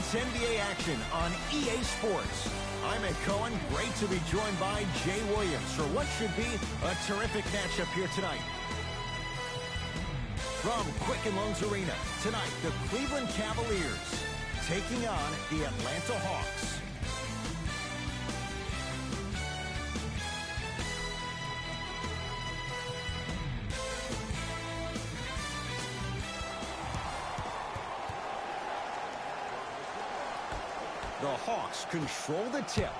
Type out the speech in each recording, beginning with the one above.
It's NBA action on EA Sports. I'm Ed Cohen. Great to be joined by Jay Williams for what should be a terrific matchup here tonight. From Quicken Loans Arena, tonight the Cleveland Cavaliers taking on the Atlanta Hawks. The Hawks control the tip.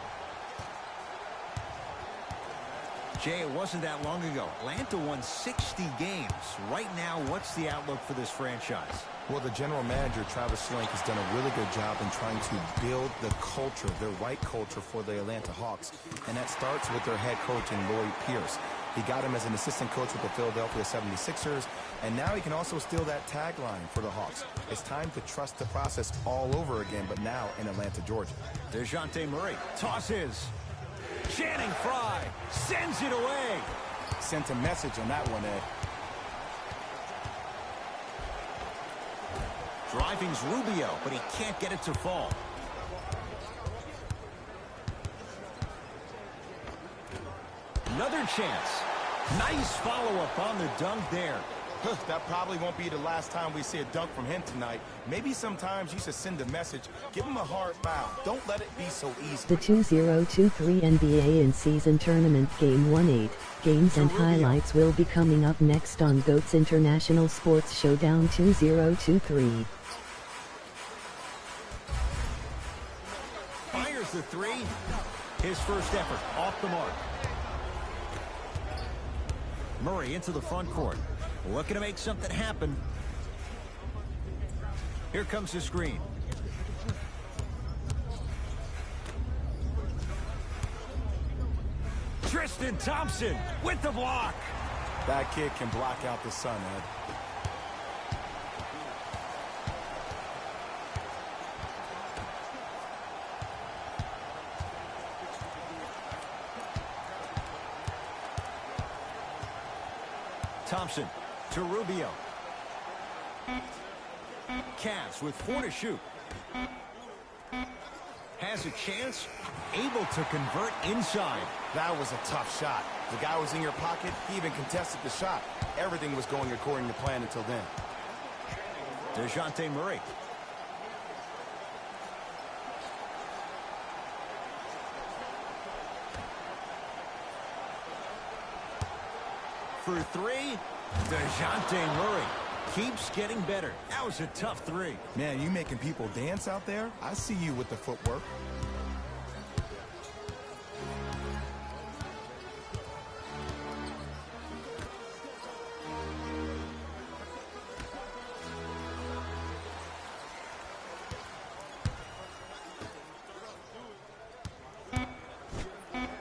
Jay, it wasn't that long ago. Atlanta won 60 games. Right now, what's the outlook for this franchise? Well, the general manager, Travis Schlenk, has done a really good job in trying to build the culture, the right culture for the Atlanta Hawks. And that starts with their head coach, Lloyd Pierce. He got him as an assistant coach with the Philadelphia 76ers, and now he can also steal that tagline for the Hawks. It's time to trust the process all over again, but now in Atlanta, Georgia. DeJounte Murray tosses. Channing Frye sends it away. Sent a message on that one, Ed. Driving's Rubio, but he can't get it to fall. Another chance. Nice follow-up on the dunk there. That probably won't be the last time we see a dunk from him tonight. Maybe sometimes you should send a message. Give him a hard foul. Don't let it be so easy. The 2023 NBA in-season tournament Game 1-8 games and highlights will be coming up next on GOAT's International Sports Showdown 2023. Fires the three. His first effort off the mark. Murray into the front court. Looking to make something happen. Here comes the screen. Tristan Thompson with the block. That kid can block out the sun, Ed. Thompson to Rubio. Cavs with 4 to shoot. Has a chance, able to convert inside. That was a tough shot. The guy was in your pocket. He even contested the shot. Everything was going according to plan until then. DeJounte Murray. For three, DeJounte Murray keeps getting better. That was a tough three. Man, you making people dance out there? I see you with the footwork.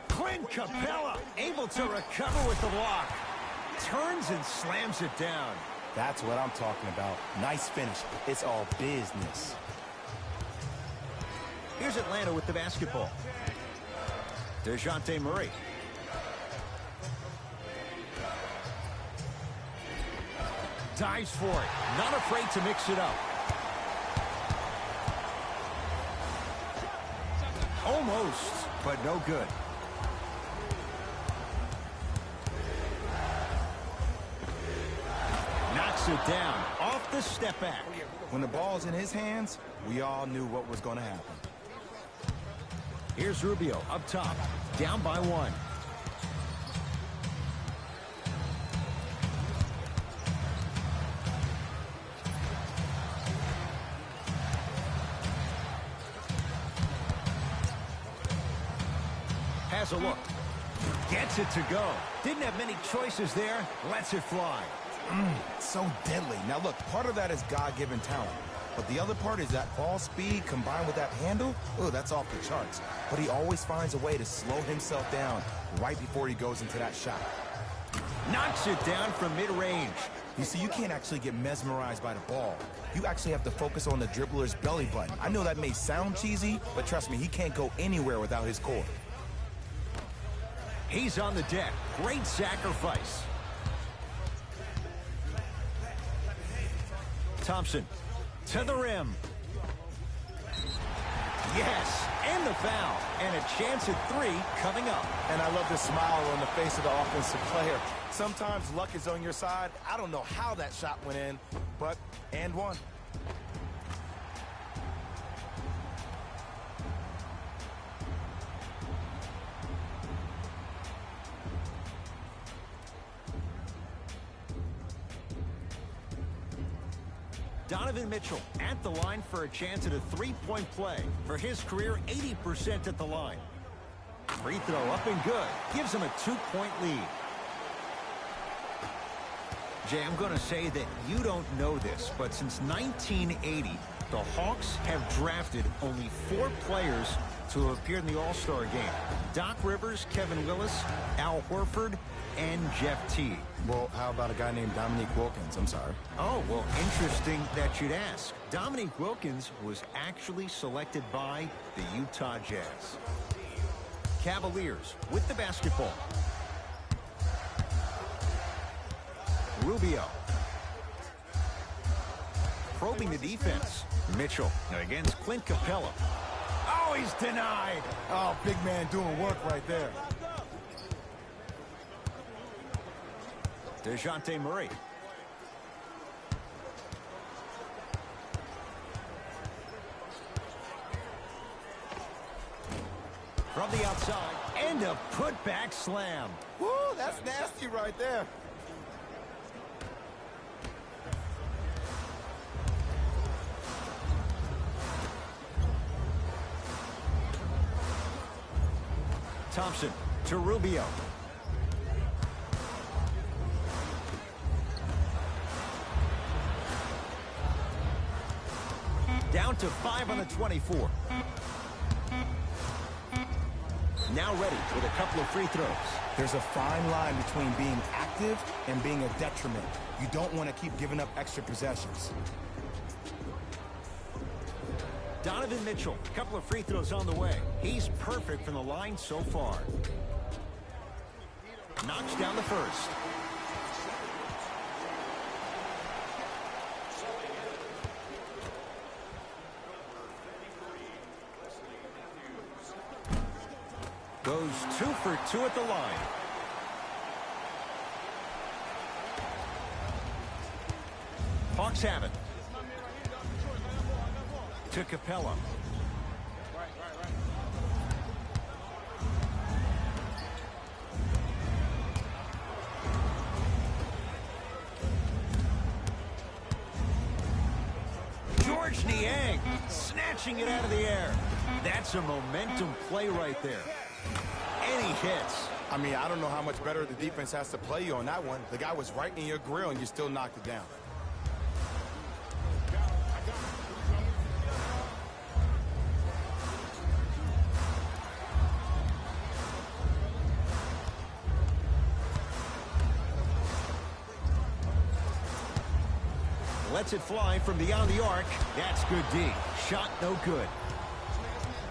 Clint Capella able to recover with the block. Turns and slams it down. That's what I'm talking about. Nice finish. It's all business. Here's Atlanta with the basketball. DeJounte Murray. Dives for it. Not afraid to mix it up. Almost, but no good. It down off the step back. When the ball's in his hands, we all knew what was going to happen. Here's Rubio up top, down by 1. Has a look. Gets it to go. Didn't have many choices there. Lets it fly. So deadly. Now look, part of that is God-given talent. But the other part is that ball speed combined with that handle. Oh, that's off the charts. But he always finds a way to slow himself down right before he goes into that shot. Knocks it down from mid-range. You see, you can't actually get mesmerized by the ball. You actually have to focus on the dribbler's belly button. I know that may sound cheesy, but trust me, he can't go anywhere without his core. He's on the deck. Great sacrifice. Thompson to the rim. Yes, and the foul. And a chance at 3 coming up. And I love the smile on the face of the offensive player. Sometimes luck is on your side. I don't know how that shot went in, but and one. Donovan Mitchell at the line for a chance at a three-point play. For his career, 80% at the line. Free throw up and good. Gives him a 2-point lead. Jay, I'm going to say that you don't know this, but since 1980, the Hawks have drafted only 4 players to have appeared in the All-Star game. Doc Rivers, Kevin Willis, Al Horford, and Jeff Teague. Well, how about a guy named Dominique Wilkins? I'm sorry. Oh, well, interesting that you'd ask. Dominique Wilkins was actually selected by the Utah Jazz. Cavaliers with the basketball. Rubio. Probing the defense. Mitchell against Clint Capella. Oh, he's denied. Oh, big man doing work right there. DeJounte Murray. From the outside, and a putback slam. Woo, that's nasty right there. Thompson to Rubio. Down to 5 on the 24. Now ready with a couple of free throws. There's a fine line between being active and being a detriment. You don't want to keep giving up extra possessions. Donovan Mitchell, a couple of free throws on the way. He's perfect from the line so far. Knocks down the first. Goes 2 for 2 at the line. Hawks have it. To Capella. George Niang snatching it out of the air. That's a momentum play right there. And he hits. I mean, I don't know how much better the defense has to play you on that one. The guy was right in your grill and you still knocked it down. Lets it fly from beyond the arc. That's good D. Shot no good.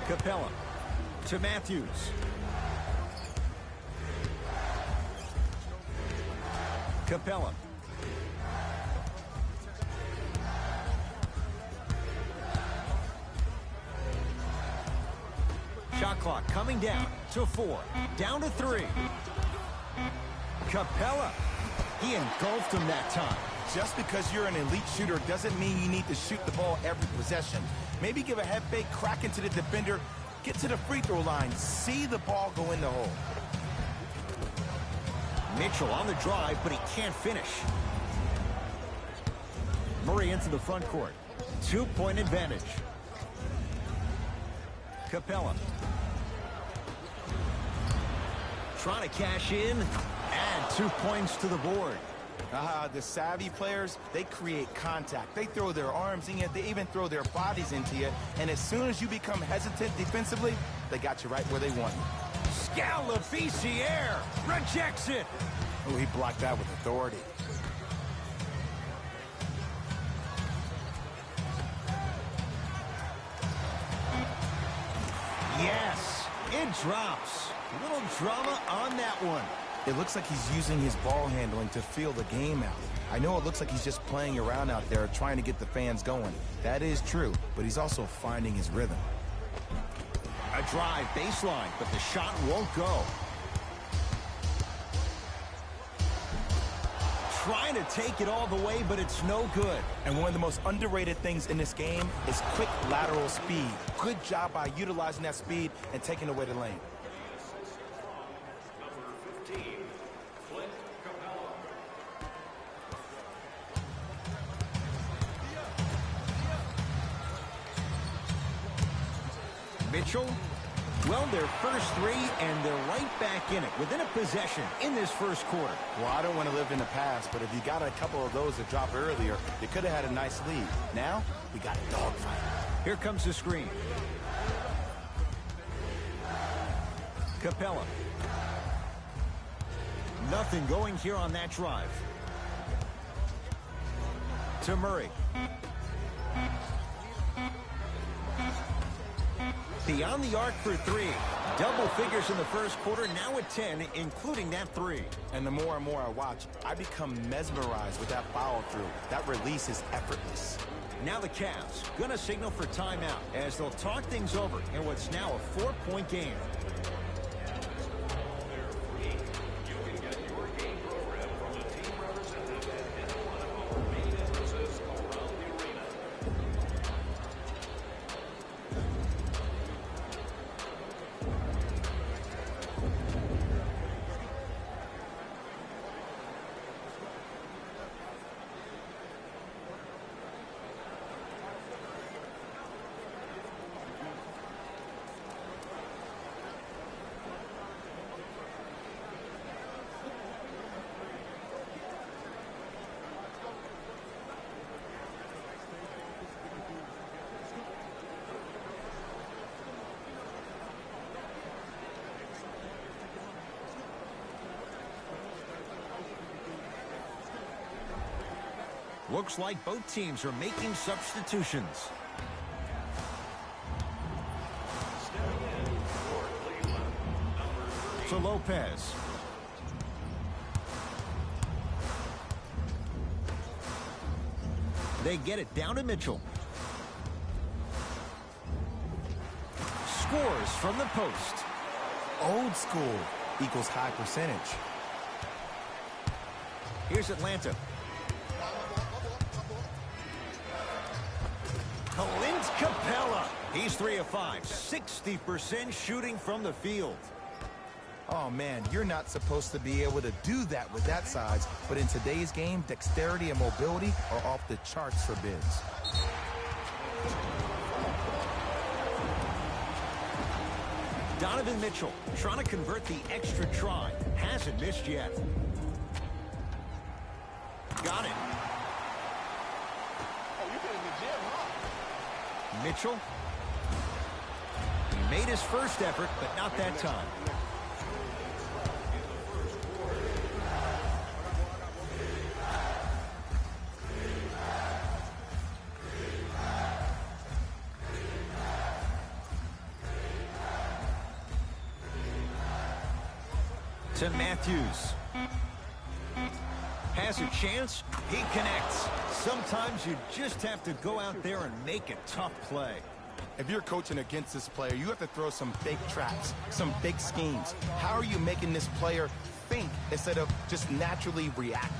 Capella to Matthews. Capella. Shot clock coming down to 4. Down to 3. Capella. He engulfed him that time. Just because you're an elite shooter doesn't mean you need to shoot the ball every possession. Maybe give a head fake, crack into the defender, get to the free throw line, see the ball go in the hole. Mitchell on the drive, but he can't finish. Murray into the front court. 2-point advantage. Capella. Trying to cash in. Add 2 points to the board. The savvy players, they create contact. They throw their arms in you. They even throw their bodies into you. And as soon as you become hesitant defensively, they got you right where they want you. Scalaficiere rejects it. Oh, he blocked that with authority. Yes, it drops. A little drama on that one. It looks like he's using his ball handling to feel the game out. I know it looks like he's just playing around out there trying to get the fans going. That is true, but he's also finding his rhythm. drive baseline, but the shot won't go. Trying to take it all the way, but it's no good. And one of the most underrated things in this game is quick lateral speed. Good job by utilizing that speed and taking away the lane. Mitchell, well, their first three, and they're right back in it, within a possession in this first quarter. Well, I don't want to live in the past, but if you got a couple of those that dropped earlier, you could have had a nice lead. Now, we got a dogfight. Here comes the screen. Capella. Nothing going here on that drive. To Murray. Beyond the arc for three. Double figures in the first quarter, now at 10, including that three. And the more and more I watch, I become mesmerized with that follow-through. That release is effortless. Now the Cavs gonna signal for timeout as they'll talk things over in what's now a 4-point game. Looks like both teams are making substitutions. To Lopez. They get it down to Mitchell. Scores from the post. Old school equals high percentage. Here's Atlanta. Clint Capella. He's 3 of 5. 60% shooting from the field. Oh, man, you're not supposed to be able to do that with that size, but in today's game, dexterity and mobility are off the charts for bigs. Donovan Mitchell trying to convert the extra try. Hasn't missed yet. Got it. Mitchell. He made his first effort, but not that time. To Matthews. Has a chance. He connects. Sometimes you just have to go out there and make a tough play. If you're coaching against this player, you have to throw some fake traps, some fake schemes. How are you making this player think instead of just naturally reacting?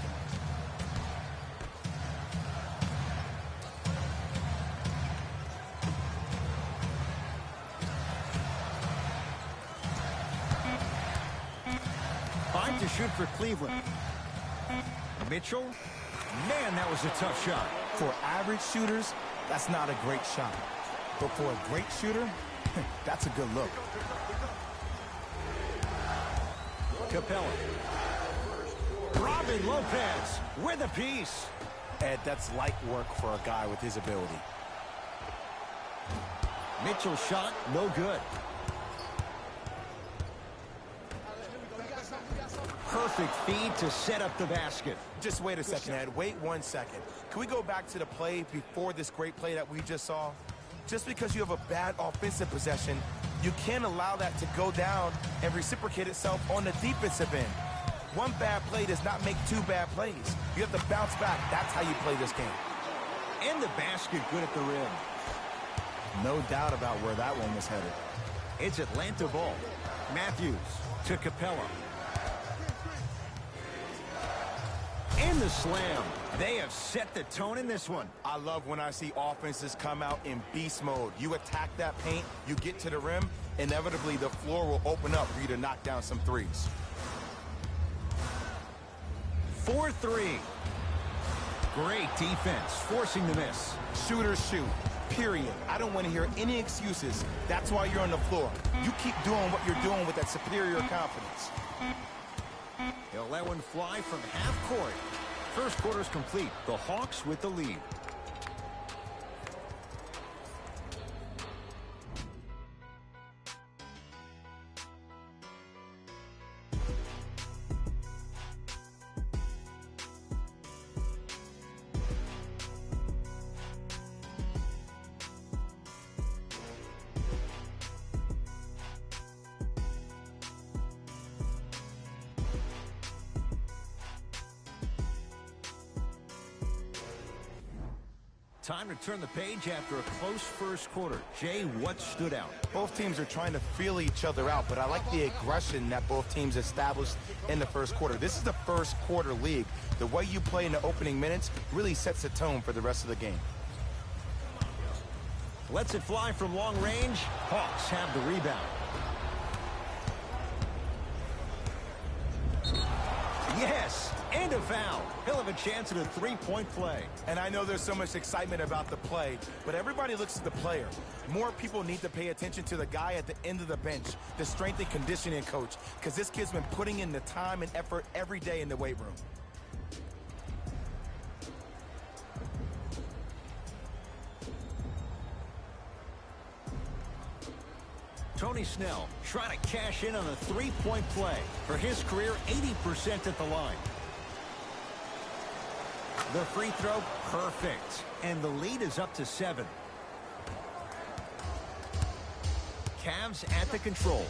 Five to shoot for Cleveland. Mitchell. Man, that was a tough shot. For average shooters, that's not a great shot. But for a great shooter, that's a good look. Capella. Robin Lopez with a piece. Ed, that's light work for a guy with his ability. Mitchell's shot, no good. Perfect feed to set up the basket. Just wait a second, Ed. Wait 1 second. Can we go back to the play before this great play that we just saw? Just because you have a bad offensive possession, you can't allow that to go down and reciprocate itself on the defensive end. One bad play does not make two bad plays. You have to bounce back. That's how you play this game. And the basket good at the rim. No doubt about where that one was headed. It's Atlanta ball. Matthews to Capella. And the slam. They have set the tone in this one. I love when I see offenses come out in beast mode. You attack that paint, you get to the rim, inevitably the floor will open up for you to knock down some threes. 4-3. Great defense, forcing the miss. Shooters shoot, period. I don't want to hear any excuses. That's why you're on the floor. You keep doing what you're doing with that superior confidence. He'll let one fly from half court. First quarter's complete. The Hawks with the lead. Time to turn the page after a close first quarter. Jay, what stood out? Both teams are trying to feel each other out, but I like the aggression that both teams established in the first quarter. This is the first quarter league. The way you play in the opening minutes really sets the tone for the rest of the game. Lets it fly from long range. Hawks have the rebound. Yes, and a foul. He'll have a chance at a three-point play. And I know there's so much excitement about the play, but everybody looks at the player. More people need to pay attention to the guy at the end of the bench, the strength and conditioning coach, because this kid's been putting in the time and effort every day in the weight room. Tony Snell trying to cash in on a three-point play. For his career, 80% at the line. The free throw, perfect. And the lead is up to 7. Cavs at the controls.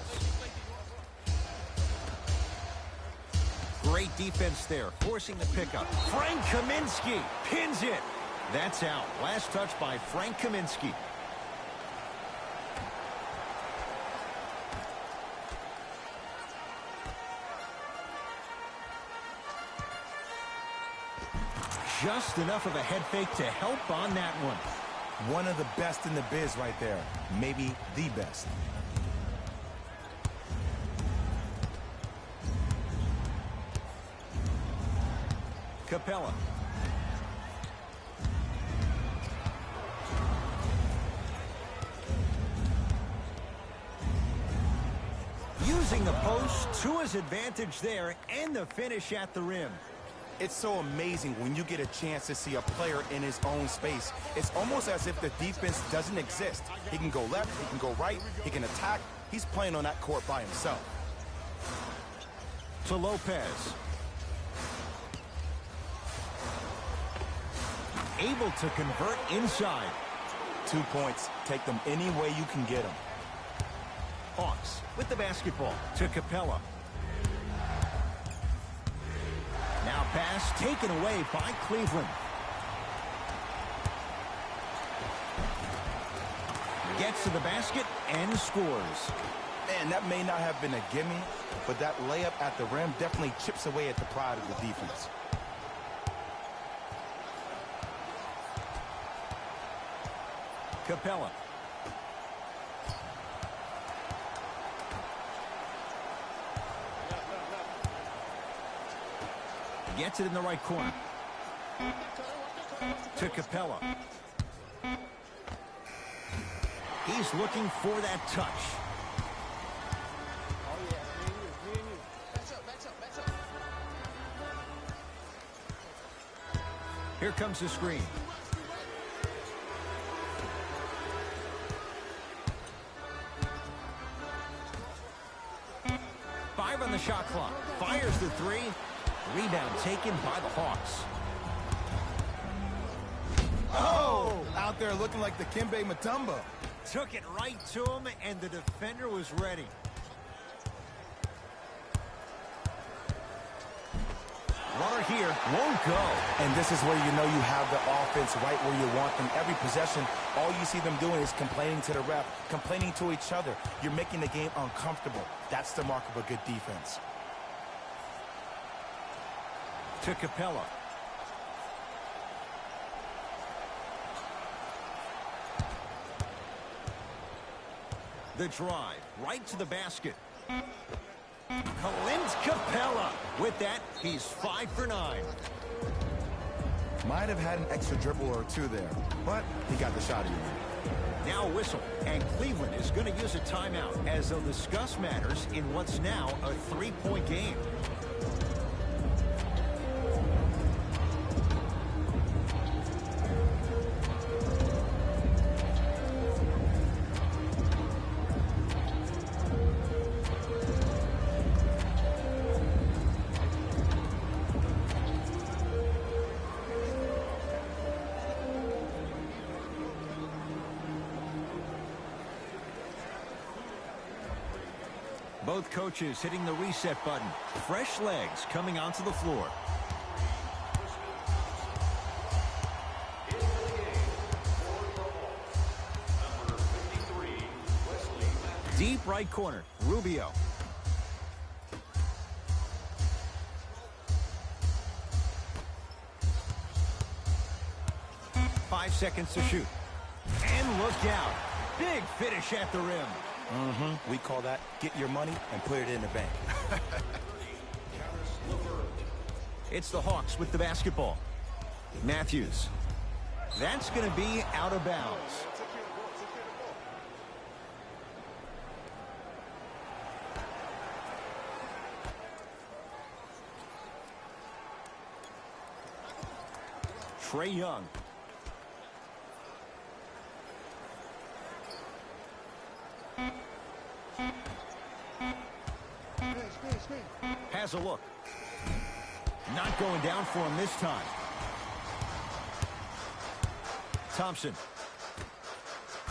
Great defense there, forcing the pickup. Frank Kaminsky pins it. That's out. Last touch by Frank Kaminsky. Just enough of a head fake to help on that one. One of the best in the biz right there. Maybe the best. Capella. Using the post to his advantage there, and the finish at the rim. It's so amazing when you get a chance to see a player in his own space. It's almost as if the defense doesn't exist. He can go left, he can go right, he can attack. He's playing on that court by himself. To Lopez. Able to convert inside. 2 points. Take them any way you can get them. Hawks with the basketball to Capella. Now pass taken away by Cleveland. Gets to the basket and scores. Man, that may not have been a gimme, but that layup at the rim definitely chips away at the pride of the defense. Capella. Gets it in the right corner. To Capella. He's looking for that touch. Here comes the screen. Five on the shot clock. Fires the three. Rebound taken by the Hawks. Oh! Out there looking like the Kimbe Mutombo. Took it right to him, and the defender was ready. Runner here won't go. And this is where you know you have the offense right where you want them. Every possession, all you see them doing is complaining to the ref, complaining to each other. You're making the game uncomfortable. That's the mark of a good defense. To Capella. The drive, right to the basket. Clint Capella. With that, he's 5 for 9. Might have had an extra dribble or two there, but he got the shot even. Now a whistle, and Cleveland is going to use a timeout as they'll discuss matters in what's now a 3-point game. Both coaches hitting the reset button. Fresh legs coming onto the floor. Deep right corner, Rubio. Five seconds to shoot. And look out. Big finish at the rim. We call that get your money and put it in the bank. It's the Hawks with the basketball. Matthews. That's going to be out of bounds. Trae Young. Has a look. Not going down for him this time. Thompson.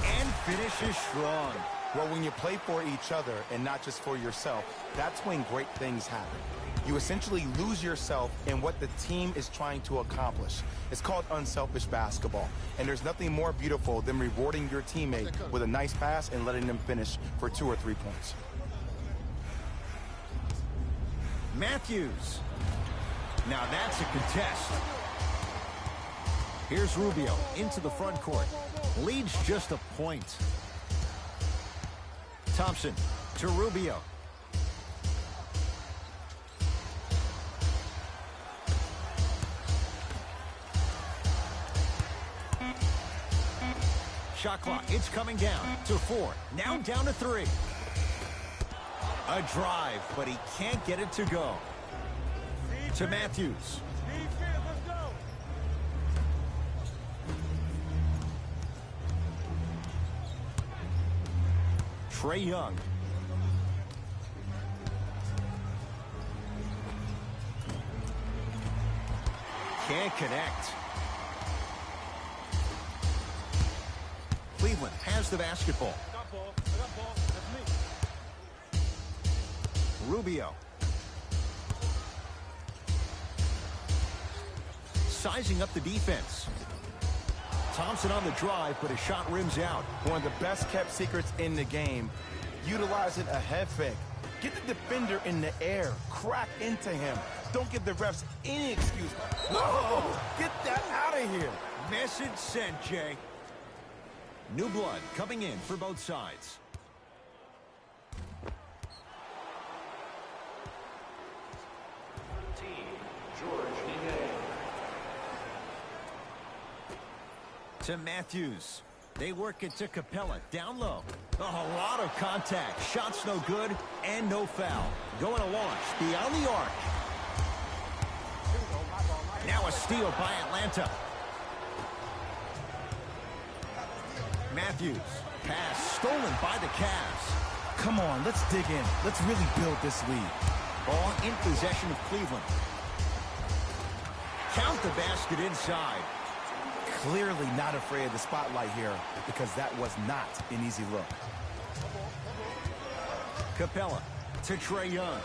And finishes strong. Well, when you play for each other and not just for yourself, that's when great things happen. You essentially lose yourself in what the team is trying to accomplish. It's called unselfish basketball. And there's nothing more beautiful than rewarding your teammate with a nice pass and letting them finish for 2 or 3 points. Matthews. Now that's a contest. Here's Rubio into the front court. Leads just a point. Thompson to Rubio. Shot clock, it's coming down to 4. Now down to 3. A drive, but he can't get it to go. To Matthews. Trae Young. Can't connect. Cleveland has the basketball. I got ball. That's me. Rubio. Sizing up the defense. Thompson on the drive, but his shot rims out. One of the best kept secrets in the game, utilizing a head fake. Get the defender in the air. Crack into him. Don't give the refs any excuse. Whoa! Get that out of here. Message sent, Jay. New blood coming in for both sides. To Matthews. They work it to Capella. Down low. A lot of contact. Shots no good and no foul. Going to launch beyond the arc. Now a steal by Atlanta. Matthews. Pass stolen by the Cavs. Come on, let's dig in. Let's really build this lead. Ball in possession of Cleveland. Count the basket inside. Clearly not afraid of the spotlight here because that was not an easy look. Capella to Trae Young.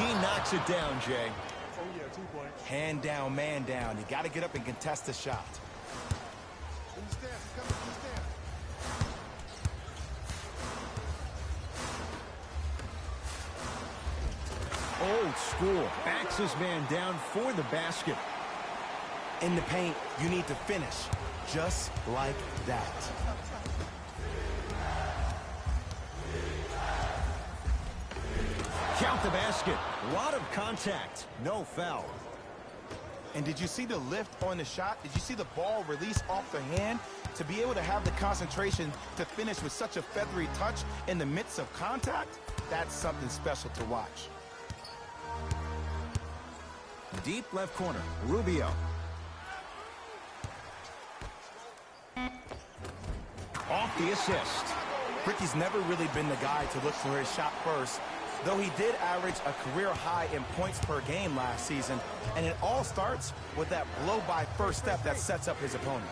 He knocks it down, Jay. Oh, yeah, 2 points. Hand down, man down. You got to get up and contest the shot. In the stance. He's coming from the stance. Old school. Backs his man down for the basket. In the paint, you need to finish just like that. Count the basket. A lot of contact. No foul. And did you see the lift on the shot? Did you see the ball release off the hand? To be able to have the concentration to finish with such a feathery touch in the midst of contact, that's something special to watch. Deep left corner. Rubio. Off the assist. Ricky's never really been the guy to look for his shot first, though he did average a career high in points per game last season, and it all starts with that blow-by first step that sets up his opponent.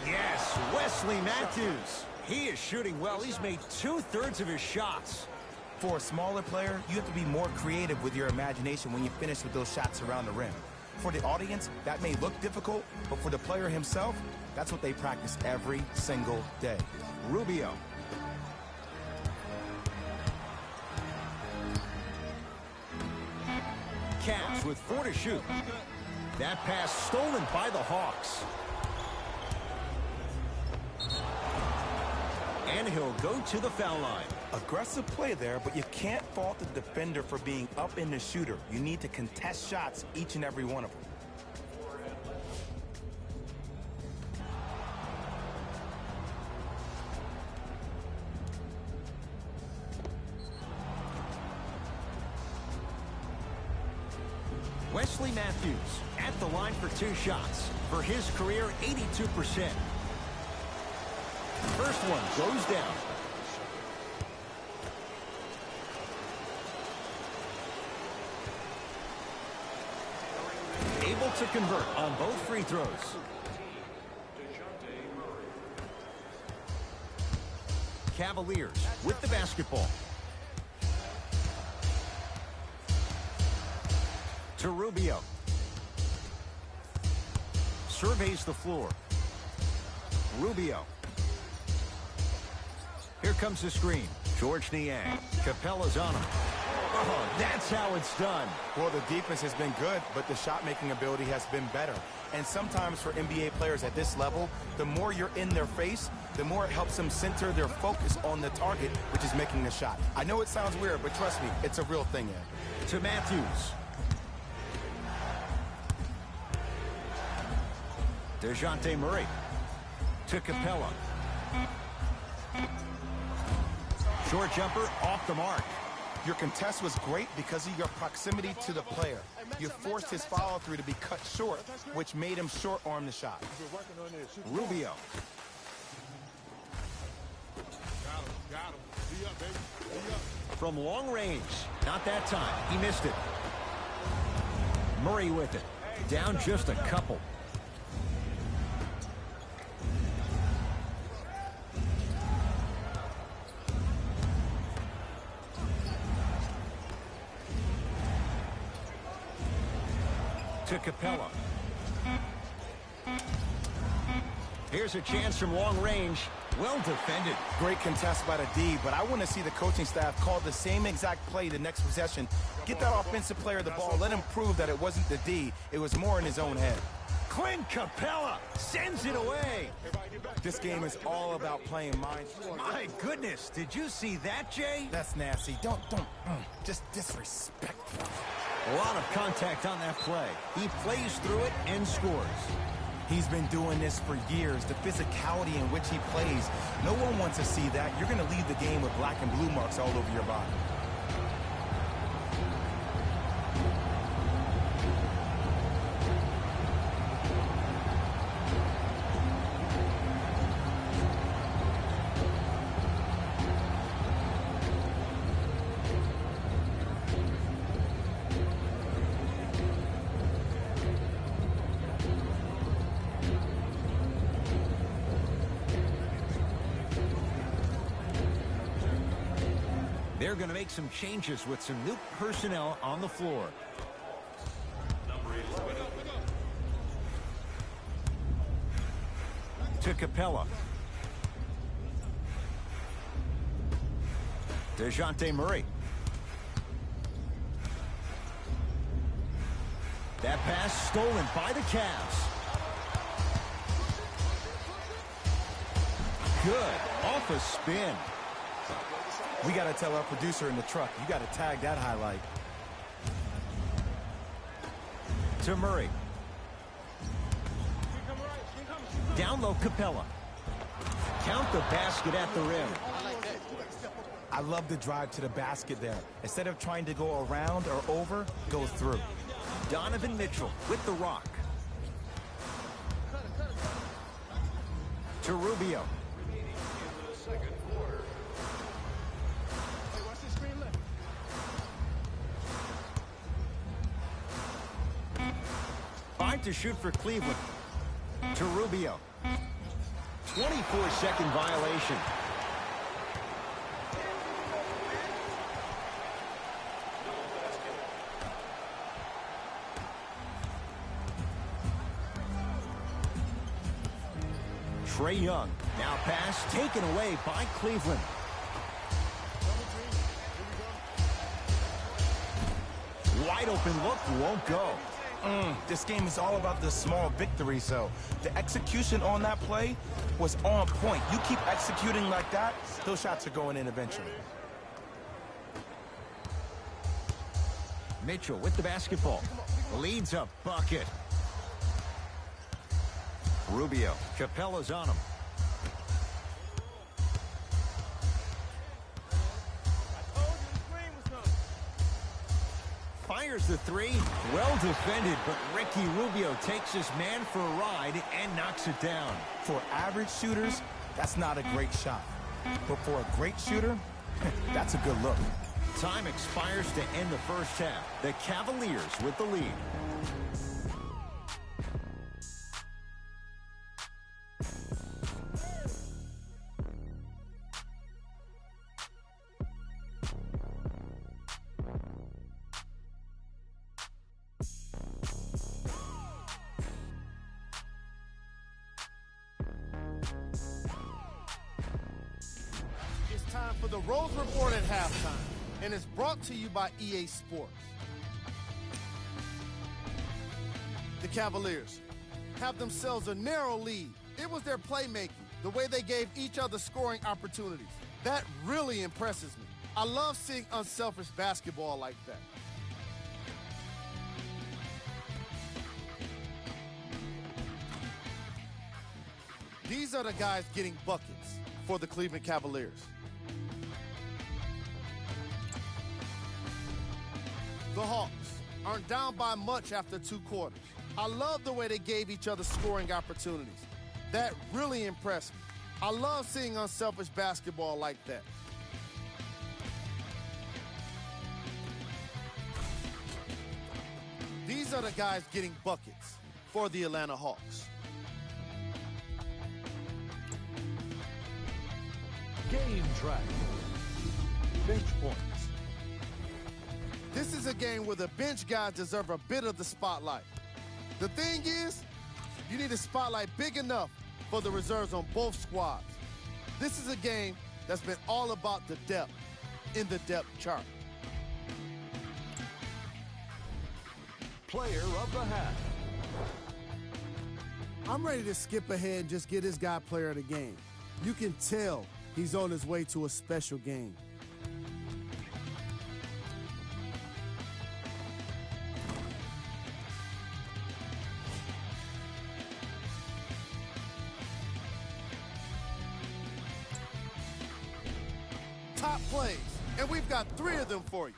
Yes, Wesley Matthews. He is shooting well. He's made 2/3 of his shots. For a smaller player, you have to be more creative with your imagination when you finish with those shots around the rim. For the audience, that may look difficult, but for the player himself, that's what they practice every single day. Rubio. Cavs with 4 to shoot. That pass stolen by the Hawks. And he'll go to the foul line. Aggressive play there, but you can't fault the defender for being up in the shooter. You need to contest shots, each and every one of them. Wesley Matthews at the line for 2 shots. For his career, 82%. First one goes down. Able to convert on both free throws. Cavaliers with the basketball. To Rubio. Surveys the floor. Rubio. Here comes the screen. George Niang. Capella's on him. Oh, that's how it's done. Well, the defense has been good, but the shot-making ability has been better. And sometimes for NBA players at this level, the more you're in their face, the more it helps them center their focus on the target, which is making the shot. I know it sounds weird, but trust me, it's a real thing, Ed. To Matthews. DeJounte Murray. To Capella. Short jumper off the mark. Your contest was great because of your proximity to the player. You forced his follow-through to be cut short, which made him short-arm the shot. Rubio. Got him. Be up, baby. Be up. From long range. Not that time. He missed it. Murray with it. Down just a couple. To Capella. Here's a chance from long range. Well defended. Great contest by the D, but I want to see the coaching staff call the same exact play the next possession. Get that offensive player the ball. Let him prove that it wasn't the D. It was more in his own head. Clint Capella sends it away. This game is all about playing mind. My goodness, did you see that, Jay? That's nasty. Don't, just disrespectful. A lot of contact on that play. He plays through it and scores. He's been doing this for years. The physicality in which he plays, no one wants to see that. You're going to leave the game with black and blue marks all over your body. They're going to make some changes with some new personnel on the floor. To Capella. DeJounte Murray. That pass stolen by the Cavs. Good. Off a spin. We got to tell our producer in the truck, you got to tag that highlight. To Murray. Down low, Capella. Count the basket at the rim. I love the drive to the basket there. Instead of trying to go around or over, go through. Donovan Mitchell with the rock. To Rubio. Five to shoot for Cleveland. To Rubio. 24-second violation. Trae Young. Now pass taken away by Cleveland. Wide open look won't go. This game is all about the small victories, though. The execution on that play was on point. You keep executing like that, those shots are going in eventually. Mitchell with the basketball. Leads a bucket. Rubio. Capella's on him. Fires the three. Well defended, but Ricky Rubio takes his man for a ride and knocks it down. For average shooters, that's not a great shot. But for a great shooter, that's a good look. Time expires to end the first half. The Cavaliers with the lead. Time for the Rose Report at halftime, and it's brought to you by EA Sports. The Cavaliers have themselves a narrow lead. It was their playmaking, the way they gave each other scoring opportunities. That really impresses me. I love seeing unselfish basketball like that. These are the guys getting buckets for the Cleveland Cavaliers. The Hawks aren't down by much after 2 quarters. I love the way they gave each other scoring opportunities. That really impressed me. I love seeing unselfish basketball like that. These are the guys getting buckets for the Atlanta Hawks. Game track. Bench points. This is a game where the bench guys deserve a bit of the spotlight. The thing is, you need a spotlight big enough for the reserves on both squads. This is a game that's been all about the depth in the depth chart. Player of the half. I'm ready to skip ahead and just get this guy player of the game. You can tell he's on his way to a special game. Top plays, and we've got 3 of them for you.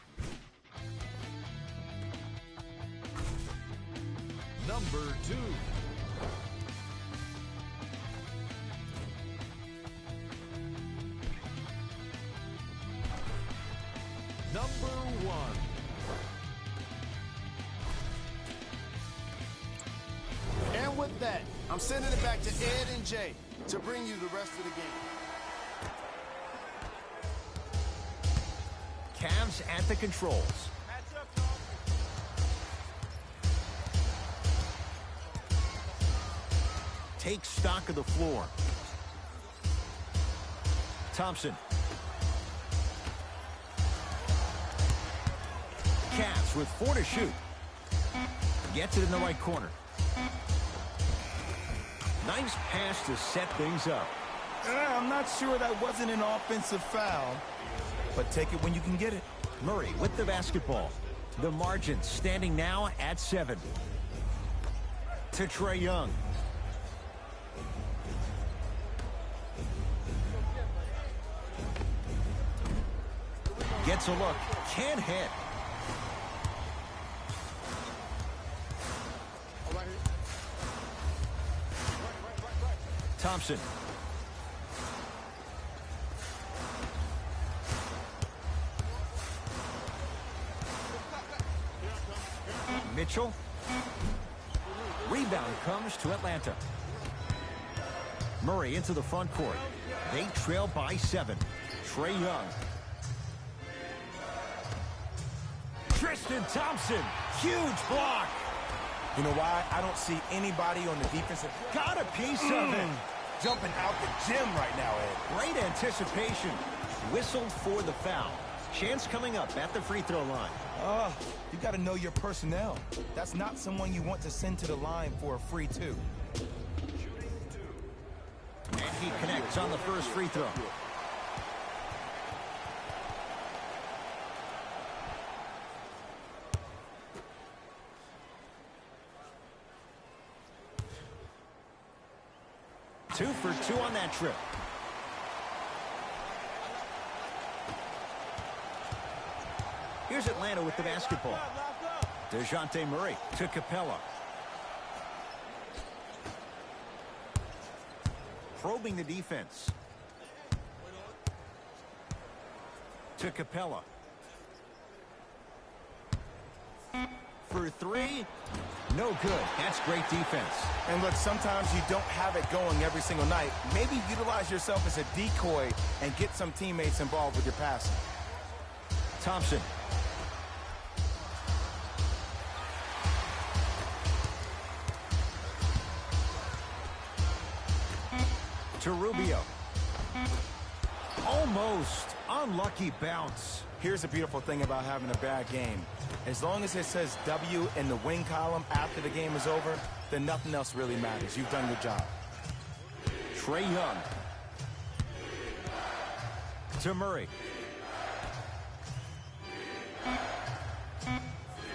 Number 2. Number 1. And with that, I'm sending it back to Ed and Jay to bring you the rest of the game. He's at the controls. Take stock of the floor. Thompson. Cavs with 4 to shoot. Gets it in the right corner. Nice pass to set things up. I'm not sure that wasn't an offensive foul, but take it when you can get it. Murray with the basketball. The margin standing now at 7. To Trae Young. Gets a look. Can't hit. Thompson. Mitchell. Rebound comes to Atlanta. Murray into the front court. They trail by 7. Trae Young. Tristan Thompson. Huge block. You know why? I don't see anybody on the defensive. Got a piece of it. Jumping out the gym right now, Ed. Great anticipation. Whistled for the foul. Chance coming up at the free throw line. You got to know your personnel. That's not someone you want to send to the line for a free 2. And he connects on the first free throw. Two for 2 on that trip. Here's Atlanta with the basketball. DeJounte Murray to Capella. Probing the defense. To Capella. For 3. No good. That's great defense. And look, sometimes you don't have it going every single night. Maybe utilize yourself as a decoy and get some teammates involved with your passing. Thompson. To Rubio. Almost. Unlucky bounce. Here's the beautiful thing about having a bad game. As long as it says W in the win column after the game is over, then nothing else really matters. You've done your job. Trae Young. To Murray.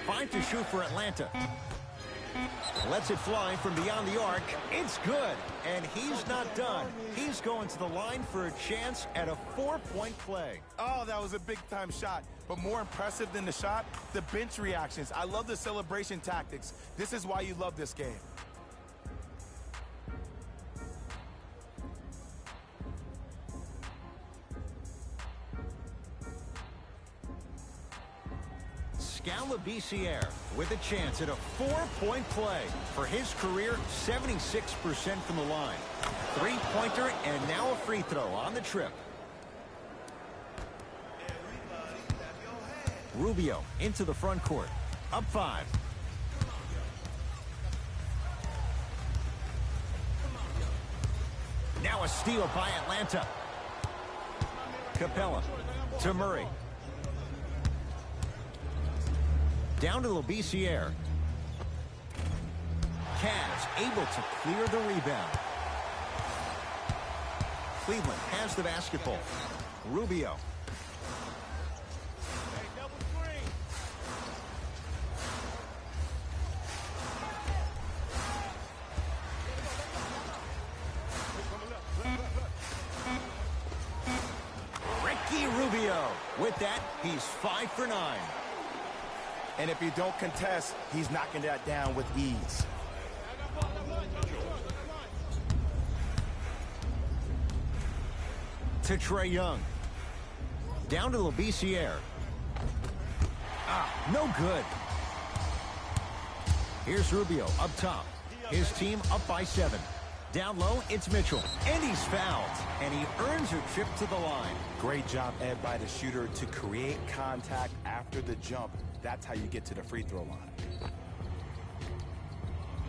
5 to shoot for Atlanta. Lets it fly from beyond the arc. It's good. And he's not done. He's going to the line for a chance at a 4-point play. Oh, that was a big-time shot. But more impressive than the shot, the bench reactions. I love the celebration tactics. This is why you love this game. Cavaliers with a chance at a 4-point play. For his career, 76% from the line. 3-pointer and now a free throw on the trip. Rubio into the front court. Up 5. Now a steal by Atlanta. Capella to Murray. Down to Labissiere. Cavs able to clear the rebound. Cleveland has the basketball. Rubio. Ricky Rubio. With that, he's 5 for 9. And if you don't contest, he's knocking that down with ease. To Trae Young. Down to Labissiere. No good. Here's Rubio up top. His team up by 7. Down low, it's Mitchell. And he's fouled. And he earns a trip to the line. Great job, Ed, by the shooter to create contact after the jump. That's how you get to the free throw line.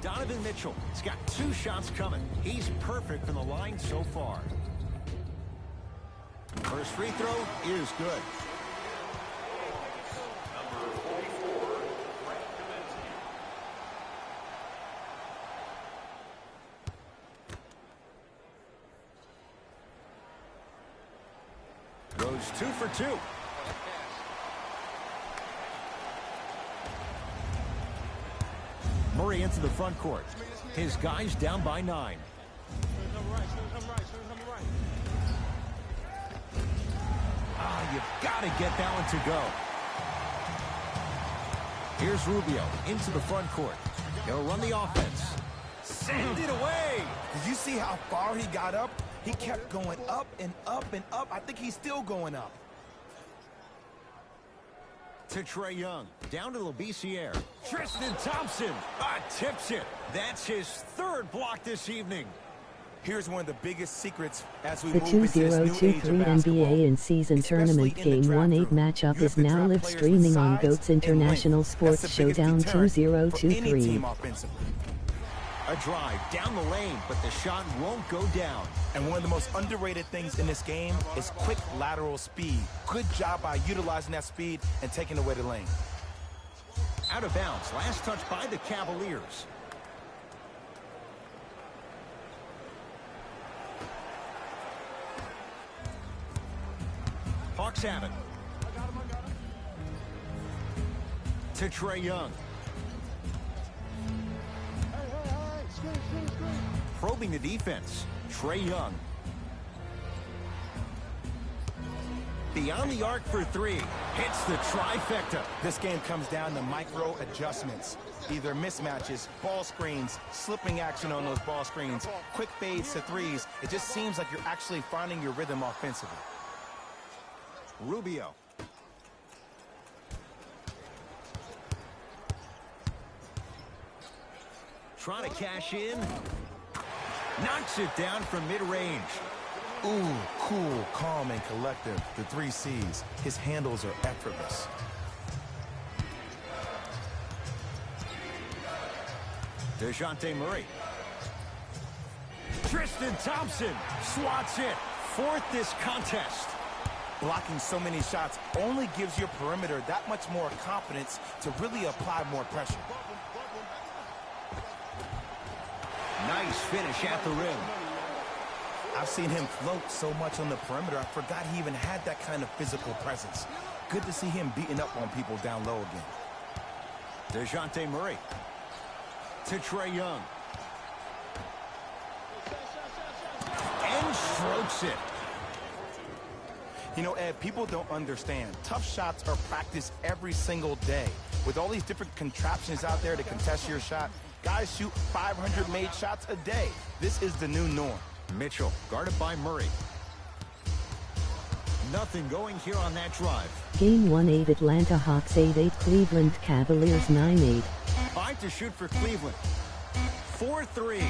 Donovan Mitchell has got 2 shots coming. He's perfect from the line so far. First free throw is good. Goes 2 for 2. Murray into the front court. His guys down by 9. You've got to get that one to go. Here's Rubio into the front court. He'll run the offense. Send it away. Did you see how far he got up? He kept going up and up and up. I think he's still going up. To Trae Young. Down to Labissiere. Tristan Thompson tips it. That's his 3rd block this evening. Here's one of the biggest secrets as we The move into this new age 2023 of basketball. NBA in-season tournament Game 1/8 matchup is now live streaming on GOAT's International Sports Showdown 2023. A drive down the lane, but the shot won't go down. And one of the most underrated things in this game is quick lateral speed. Good job by utilizing that speed and taking away the lane. Out of bounds. Last touch by the Cavaliers. Hawks have it. To Trae Young. Probing the defense. Trae Young. Beyond the arc for 3. Hits the trifecta. This game comes down to micro adjustments. Either mismatches, ball screens, slipping action on those ball screens, quick fades to threes. It just seems like you're actually finding your rhythm offensively. Rubio. Trying to cash in. Knocks it down from mid-range. Ooh, cool, calm, and collective. The 3 C's. His handles are effortless. DeJounte Murray. Tristan Thompson swats it. 4th this contest. Blocking so many shots only gives your perimeter that much more confidence to really apply more pressure. Nice finish at the rim. I've seen him float so much on the perimeter, I forgot he even had that kind of physical presence. Good to see him beating up on people down low again. DeJounte Murray. To Trae Young. And strokes it. You know, Ed, people don't understand. Tough shots are practiced every single day. With all these different contraptions out there to contest your shot, guys shoot 500 made shots a day. This is the new norm. Mitchell guarded by Murray. Nothing going here on that drive. Game 1/8 Atlanta Hawks 8-8 Cleveland Cavaliers 9-8. 5 to shoot for Cleveland. 4-3.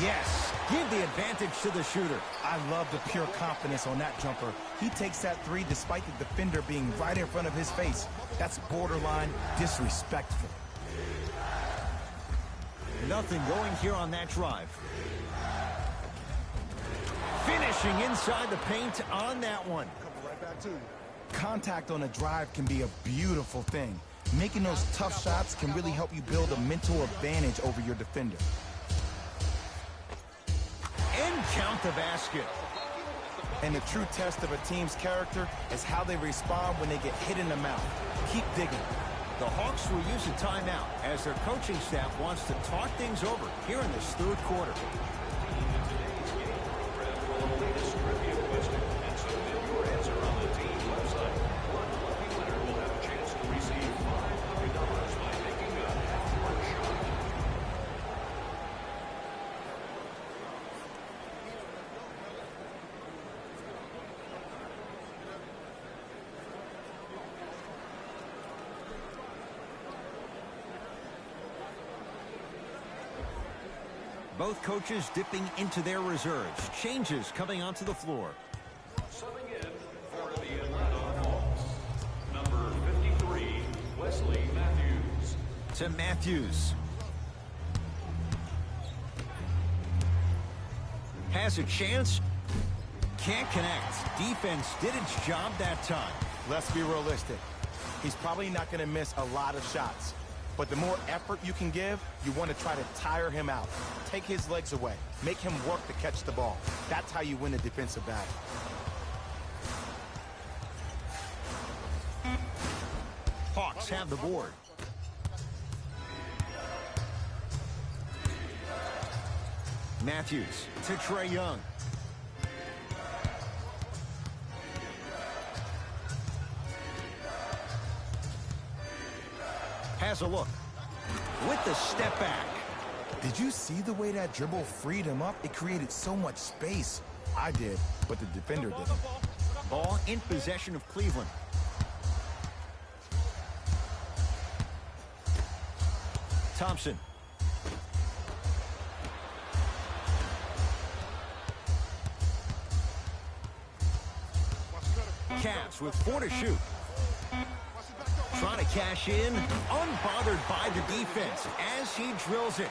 Yes. Give the advantage to the shooter. I love the pure confidence on that jumper. He takes that 3 despite the defender being right in front of his face. That's borderline disrespectful. Nothing going here on that drive. Finishing inside the paint on that one. Contact on a drive can be a beautiful thing. Making those tough shots can really help you build a mental advantage over your defender. And count the basket. And the true test of a team's character is how they respond when they get hit in the mouth. Keep digging. The Hawks will use a timeout as their coaching staff wants to talk things over here in this 3rd quarter. Both coaches dipping into their reserves. Changes coming onto the floor. Subbing in for the Atlanta Hawks, number 53, Wesley Matthews. To Matthews. Has a chance. Can't connect. Defense did its job that time. Let's be realistic. He's probably not going to miss a lot of shots. But the more effort you can give, you want to try to tire him out. Take his legs away. Make him work to catch the ball. That's how you win a defensive battle. Hawks have the board. Matthews to Trae Young. Has a look. With the step back. Did you see the way that dribble freed him up? It created so much space. I did, but the defender didn't. Ball in possession of Cleveland. Thompson. Cavs with 4 to shoot. Trying to cash in, unbothered by the defense as he drills it.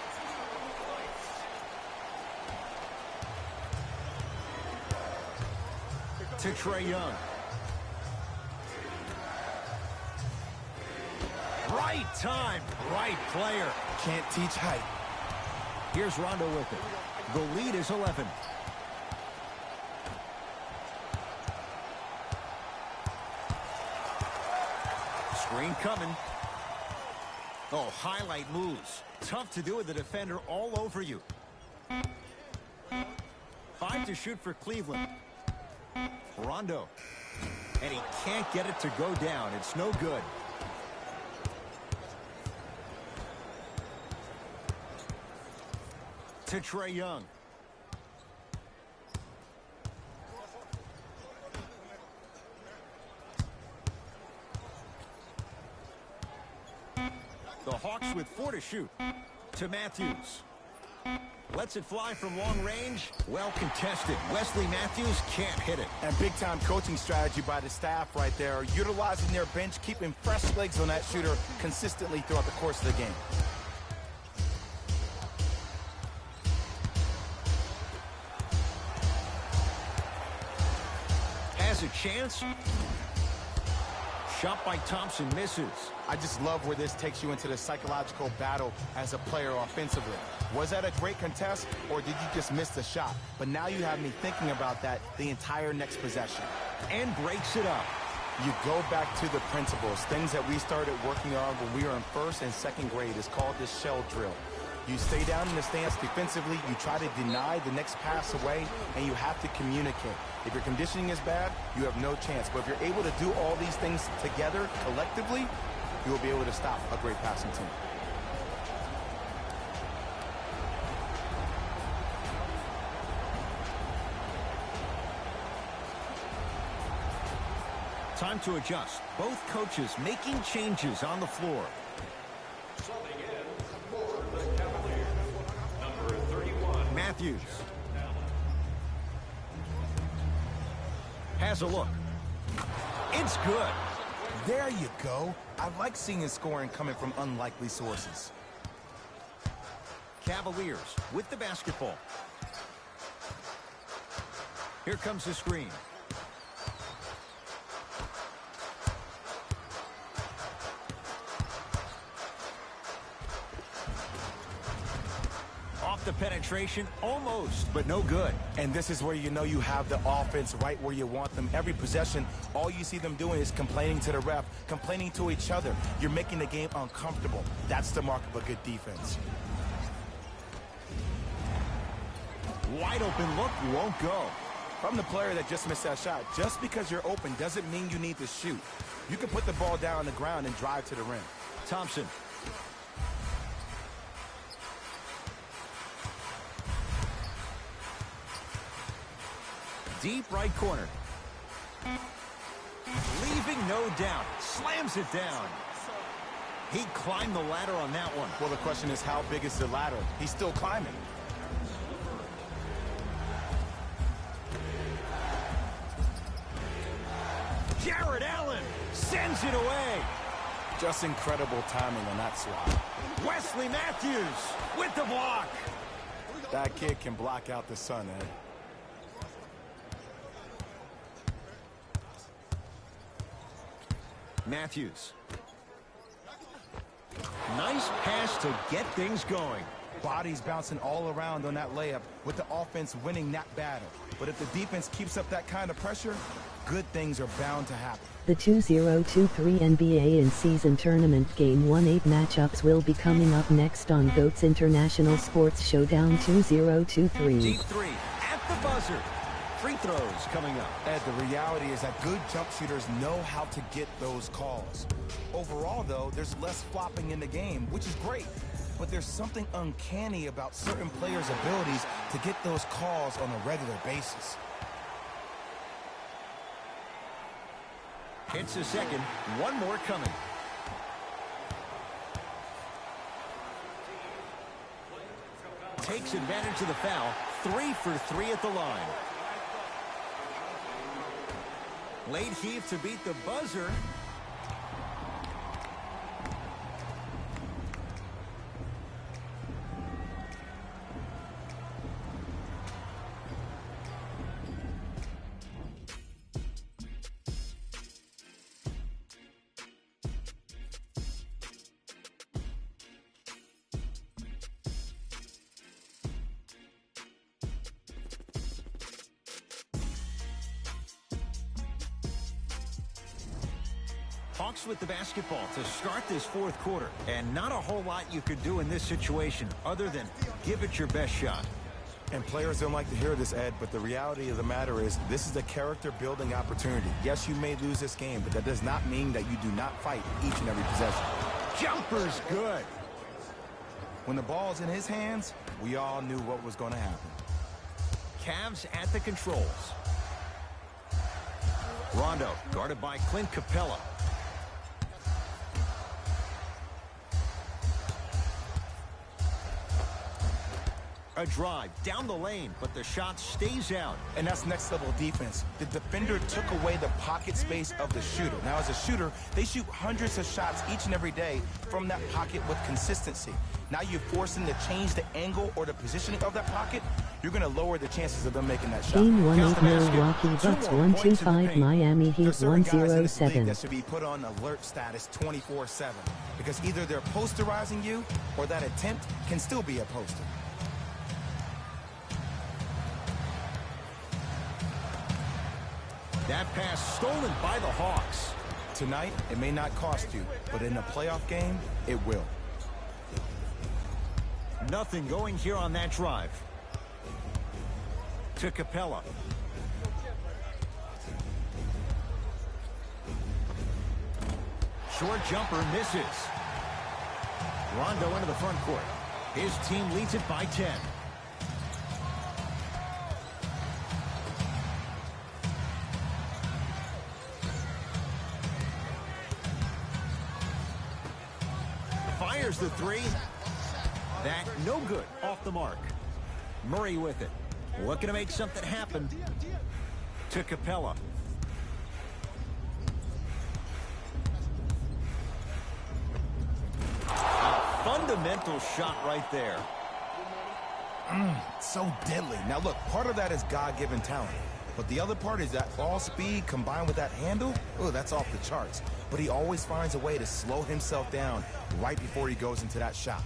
To Trae Young. Right time, right player. Can't teach height. Here's Rondo with it. The lead is 11. Screen coming. Oh, highlight moves. Tough to do with the defender all over you. 5 to shoot for Cleveland. Rondo. And he can't get it to go down. It's no good. To Trae Young. The Hawks with 4 to shoot. To Matthews. Lets it fly from long range. Well contested. Wesley Matthews can't hit it. And big-time coaching strategy by the staff right there, utilizing their bench, keeping fresh legs on that shooter consistently throughout the course of the game. Has a chance. Shot by Thompson misses. I just love where this takes you into the psychological battle as a player offensively. Was that a great contest, or did you just miss the shot? But now you have me thinking about that the entire next possession. And breaks it up. You go back to the principles, things that we started working on when we were in first and second grade. It's called the shell drill. You stay down in the stance defensively, you try to deny the next pass away, and you have to communicate. If your conditioning is bad, you have no chance. But if you're able to do all these things together, collectively, you will be able to stop a great passing team. Time to adjust. Both coaches making changes on the floor. Subbing in for the Cavaliers, number 31, Matthews. Has a look. It's good. There you go. I like seeing scoring coming from unlikely sources. Cavaliers with the basketball. Here comes the screen. Off the penetration, almost, but no good. And this is where you know you have the offense right where you want them. Every possession, all you see them doing is complaining to the ref, complaining to each other. You're making the game uncomfortable. That's the mark of a good defense. Wide open look, won't go. From the player that just missed that shot, just because you're open doesn't mean you need to shoot. You can put the ball down on the ground and drive to the rim. Thompson. Deep right corner. Leaving no doubt. Slams it down. He climbed the ladder on that one. Well, the question is, how big is the ladder? He's still climbing. Jared Allen sends it away. Just incredible timing on that swat. Wesley Matthews with the block. That kid can block out the sun, Ed. Matthews. Nice pass to get things going. Bodies bouncing all around on that layup with the offense winning that battle. But if the defense keeps up that kind of pressure, good things are bound to happen. The 2023 NBA in-season tournament Game 1/8 matchups will be coming up next on GOAT's International Sports Showdown 2023. Deep three at the buzzer. Free throws coming up. Ed, the reality is that good jump shooters know how to get those calls. Overall, though, there's less flopping in the game, which is great. But there's something uncanny about certain players' abilities to get those calls on a regular basis. Hits a second. One more coming. Takes advantage of the foul. 3 for 3 at the line. Late heave to beat the buzzer. Hawks with the basketball to start this fourth quarter. And not a whole lot you could do in this situation other than give it your best shot. And players don't like to hear this, Ed, but the reality of the matter is this is a character-building opportunity. Yes, you may lose this game, but that does not mean that you do not fight each and every possession. Jumper's good. When the ball's in his hands, we all knew what was going to happen. Cavs at the controls. Rondo guarded by Clint Capella. A drive down the lane, but the shot stays out. And that's next level defense. The defender took away the pocket space of the shooter. Now, as a shooter, they shoot hundreds of shots each and every day from that pocket with consistency. Now you force them to change the angle or the positioning of that pocket. You're going to lower the chances of them making that shot. Game 1/8 Milwaukee Bucks 125 Miami Heat There's certain guys in this league 107. that should be put on alert status 24/7 because either they're posterizing you or that attempt can still be a poster. That pass stolen by the Hawks. Tonight, it may not cost you, but in a playoff game, it will. Nothing going here on that drive. To Capella. Short jumper misses. Rondo into the front court. His team leads it by 10. Fires the three. That no good, off the mark. Murray with it. Looking to make something happen. To Capella. A fundamental shot right there. So deadly. Now look, part of that is God-given talent. But the other part is that all speed combined with that handle, oh, that's off the charts. But he always finds a way to slow himself down right before he goes into that shot.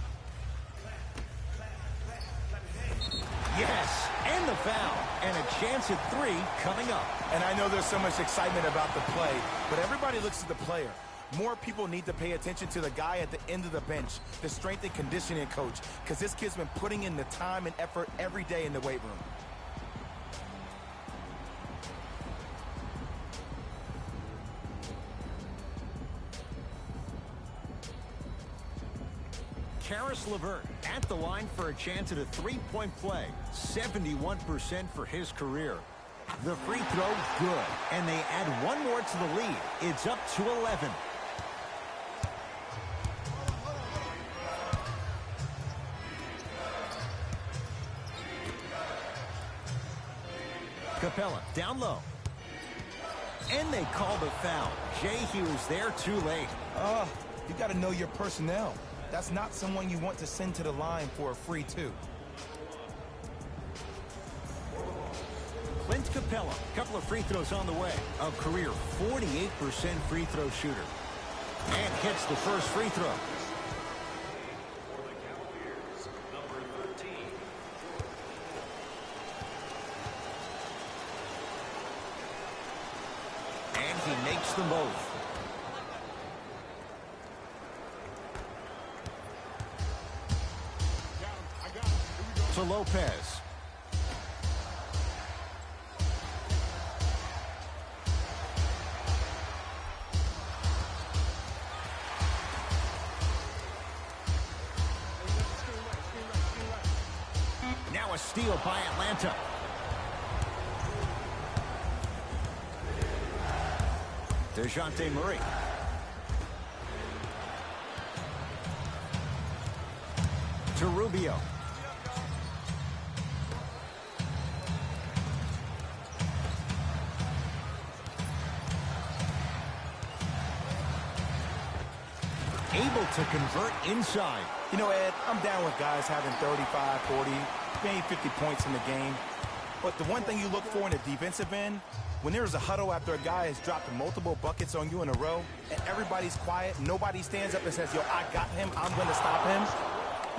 Yes, and the foul. And a chance at three coming up. And I know there's so much excitement about the play, but everybody looks at the player. More people need to pay attention to the guy at the end of the bench, the strength and conditioning coach, because this kid's been putting in the time and effort every day in the weight room. Karis LeVert at the line for a chance at a three-point play. 71% for his career. The free throw, good. And they add one more to the lead. It's up to 11. Capella down low. And they called a foul. Jay, he was there too late. You got to know your personnel. That's not someone you want to send to the line for a free two. Clint Capella, couple of free throws on the way. A career 48% free throw shooter. And hits the first free throw. For the Cavaliers, number 13. And he makes them both. To Lopez. Now a steal by Atlanta. DeJounte Murray. To Rubio. Able to convert inside. You know, Ed, I'm down with guys having 35, 40, maybe 50 points in the game. But the one thing you look for in the defensive end, when there's a huddle after a guy has dropped multiple buckets on you in a row, and everybody's quiet, nobody stands up and says, yo, I got him, I'm going to stop him,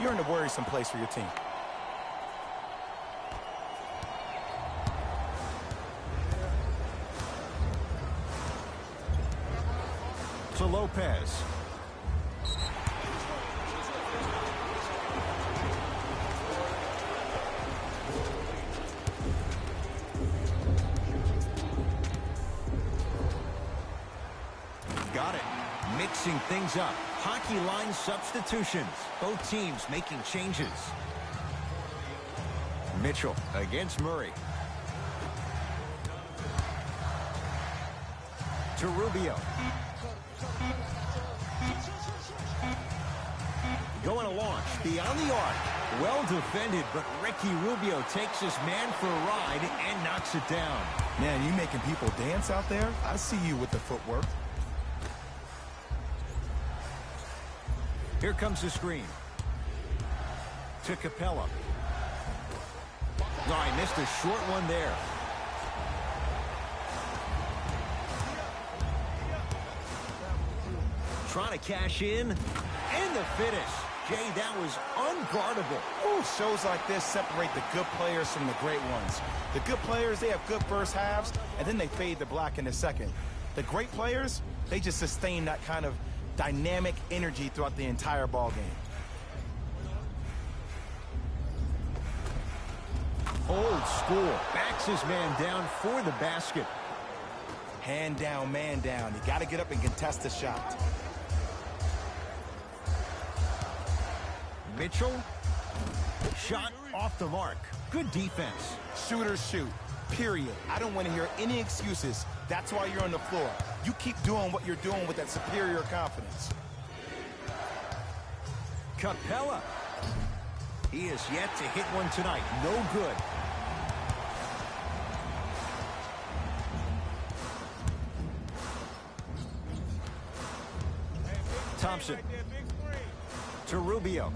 you're in a worrisome place for your team. To Lopez. Got it. Mixing things up. Hockey line substitutions. Both teams making changes. Mitchell against Murray. To Rubio. Going to launch beyond the arc. Well defended, but Ricky Rubio takes his man for a ride and knocks it down. Man, you making people dance out there? I see you with the footwork. Here comes the screen. To Capella. No, I missed a short one there. Trying to cash in. And the finish. Jay, that was unguardable. Ooh, shows like this separate the good players from the great ones. The good players, they have good first halves, and then they fade to black in the second. The great players, they just sustain that kind of dynamic energy throughout the entire ball game. Old school. Backs his man down for the basket. Hand down, man down. You got to get up and contest the shot. Mitchell. Shot off the mark. Good defense. Shooters shoot. Period. I don't want to hear any excuses. That's why you're on the floor. You keep doing what you're doing with that superior confidence. Capella. He is yet to hit one tonight. No good. Thompson. To Rubio.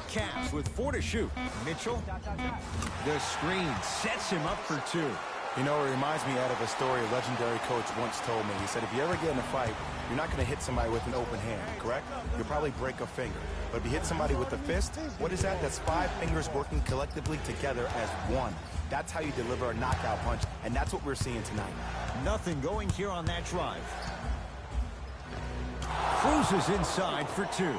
Cavs with 4 to shoot. Mitchell. The screen sets him up for 2. You know, it reminds me out of a story a legendary coach once told me. He said, if you ever get in a fight, you're not going to hit somebody with an open hand, correct? You'll probably break a finger. But if you hit somebody with a fist, what is that? That's 5 fingers working collectively together as one. That's how you deliver a knockout punch, and that's what we're seeing tonight. Nothing going here on that drive. Cruises inside for 2.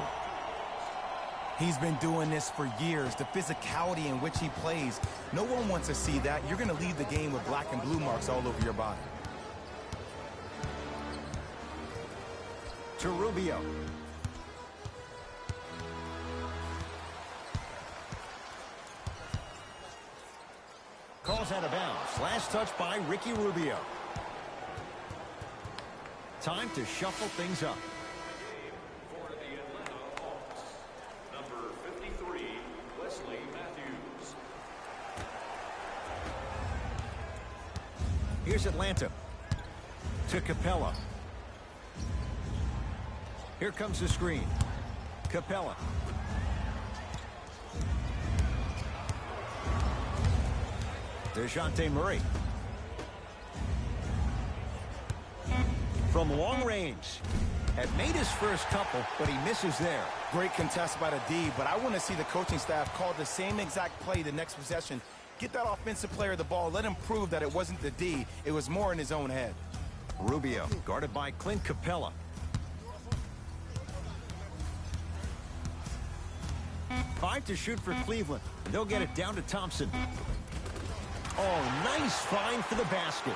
He's been doing this for years. The physicality in which he plays, no one wants to see that. You're going to leave the game with black and blue marks all over your body. To Rubio. Calls out of bounds. Last touch by Ricky Rubio. Time to shuffle things up. For the Atlanta Hawks, number 53, Wesley Matthews. Here's Atlanta. To Capella. Here comes the screen. Capella. DeJounte Murray. From long range. Had made his first couple, but he misses there. Great contest by the D, but I want to see the coaching staff call the same exact play the next possession. Get that offensive player the ball. Let him prove that it wasn't the D. It was more in his own head. Rubio, guarded by Clint Capella. Five to shoot for Cleveland. They'll get it down to Thompson. Oh, nice find for the basket.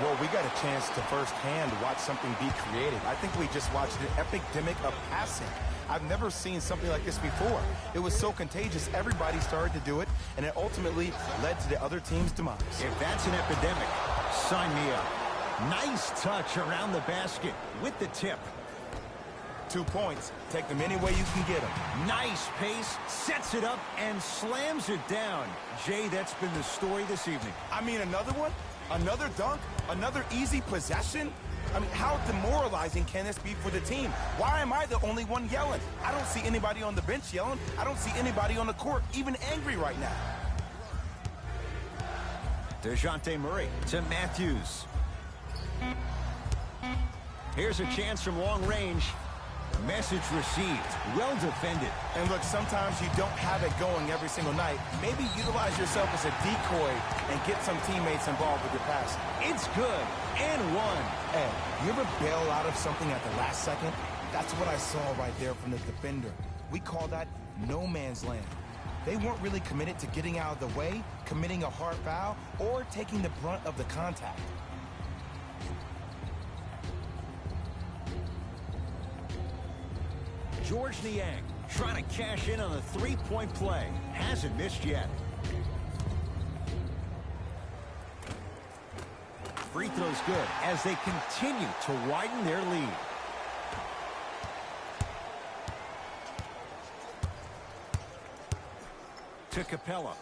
Well, we got a chance to firsthand watch something be created. I think we just watched an epidemic of passing. I've never seen something like this before. It was so contagious, everybody started to do it, and it ultimately led to the other team's demise. If that's an epidemic, sign me up. Nice touch around the basket with the tip. 2 points. Take them any way you can get them. Nice pace, sets it up, and slams it down. Jay, that's been the story this evening. I mean, another one? Another dunk? Another easy possession? I mean, how demoralizing can this be for the team? Why am I the only one yelling? I don't see anybody on the bench yelling. I don't see anybody on the court even angry right now. DeJounte Murray to Matthews. Here's a chance from long range. Message received. Well defended. And look, sometimes you don't have it going every single night. Maybe utilize yourself as a decoy and get some teammates involved with your pass. It's good. And one. Hey, you ever bail out of something at the last second? That's what I saw right there from the defender. We call that no man's land. They weren't really committed to getting out of the way, committing a hard foul, or taking the brunt of the contact. George Niang trying to cash in on a three-point play. Hasn't missed yet. Free throw's good as they continue to widen their lead. To Capella.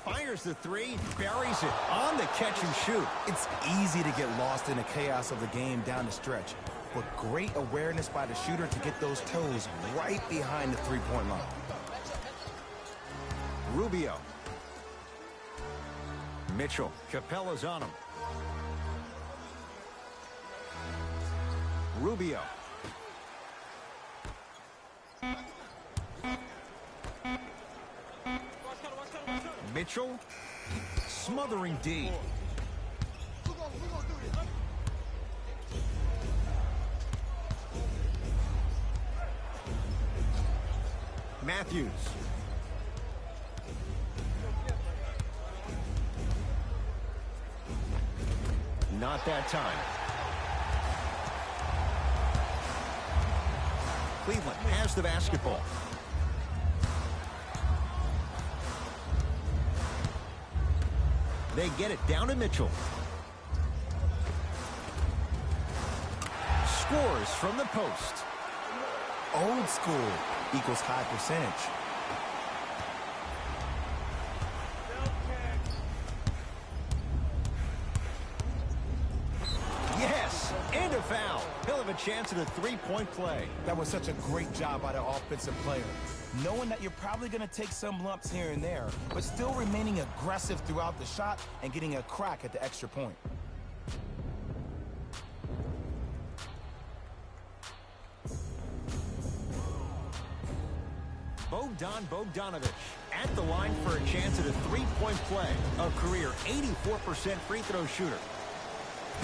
Fires the three, buries it on the catch and shoot. It's easy to get lost in the chaos of the game down the stretch, but great awareness by the shooter to get those toes right behind the three-point line. Rubio. Mitchell. Capella's on him. Rubio. Mitchell. Smothering D. Matthews. Not that time. Cleveland has the basketball. They get it down to Mitchell. Scores from the post. Old school equals high percentage. Yes, and a foul. He'll have a chance at a three-point play. That was such a great job by the offensive player. Knowing that you're probably going to take some lumps here and there, but still remaining aggressive throughout the shot and getting a crack at the extra point. Bogdanovich at the line for a chance at a three-point play. A career 84% free throw shooter.